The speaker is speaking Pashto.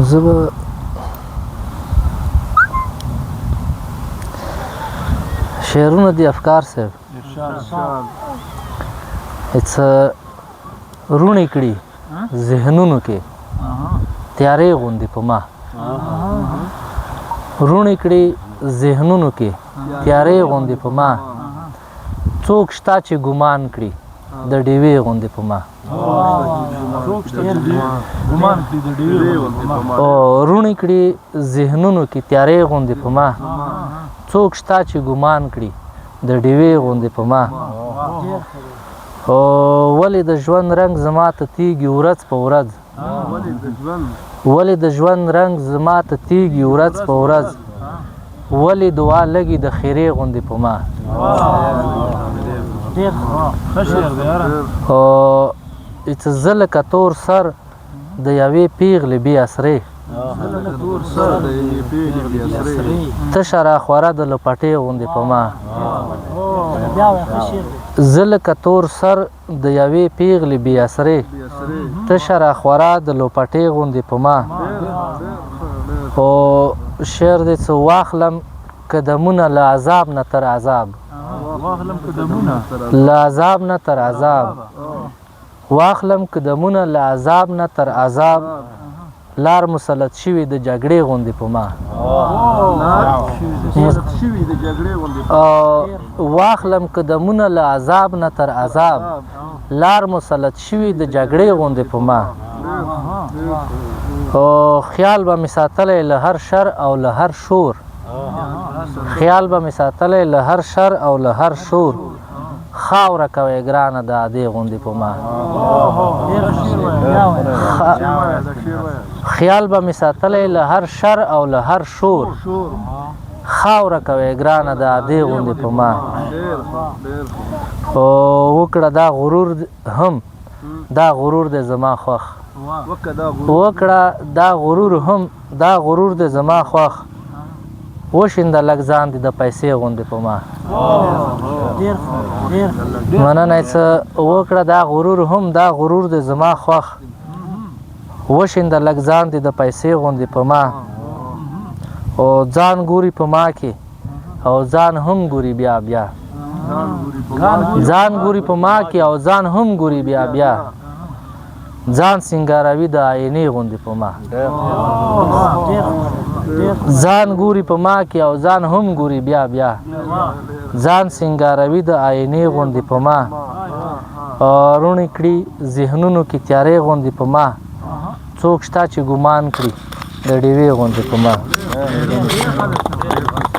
زه به شعرونه دي افکار صاحب څه روڼې کړي ذهنونو کې تیارې غوندې په ما روڼې کړي ذهنونو کې تیارې غوندې په ما څوک شته چې ګمان کړي د ډیوې غوندې په ما روڼې کړي ذهنونو کې تیارې غوندې په ما څوک شته چې ګمان کړي د ډیوې غوندې په ما ولې د ژوند رنګ زما ته تیږي ورځ په ورځ ولې د ژوند رنګ زما ته تیږي ورځ په ورځ ولې دعا لګي د خیرې غوندې په ما زه لکه تور سر د یوې پیغلې بې اسرې تشه راخوره د لپټې غوندې په ما زه لکه تور سر د یوې پیغلې بې اسرې تشه راخوره د لپټې غوندې په ما خو شعر دې څه واخلم قدمونه له عذاب نه تر عذاب له عذاب نه تر عذاب واخلم قدمونه له عذاب نه تر عذاب لار مسلط شوي د جګړې غوندې په ما واخلم قدمونه له عذاب نه تر عذاب لار مسلط شوي د جګړې غوندې په ما خیال به مې ساتلی له هر شر او له هر شور خیال به مې ساتلی له هر شر او له هر شور خاوره کوي ګرانه د عادې غوندې په ما خیال به مې ساتلی له هر شر او له هر شور خاوره کوي ګرانه د عادې غوندې په ما وکړه دا غرور هم دا غرور دی زما خوښ وکړه دا غرور هم دا غرور دی زما خوښ وشینده لږ ځان دي د پیسې غوندې په ما مننه څه وکړه دا غرور هم دا غرور دی زما خوښ وشینده لږ ځان دي د پیسې غوندې په ما او ځان ګوري په ما کې او ځان هم ګوري بیا بیا ځان ګوري په ما کې او ځان هم ګوري بیا بیا ځان سینګاروي د آینې غوندې په ما ځان ګوري په ما کې او ځان هم ګوري بیا بیا ځان سینګاروي د آینې غوندې په ما روڼې کړي ذهنونو کې تیارې غوندې په ما څوک شته چې ګمان کړي د ډیوې غوندې په ما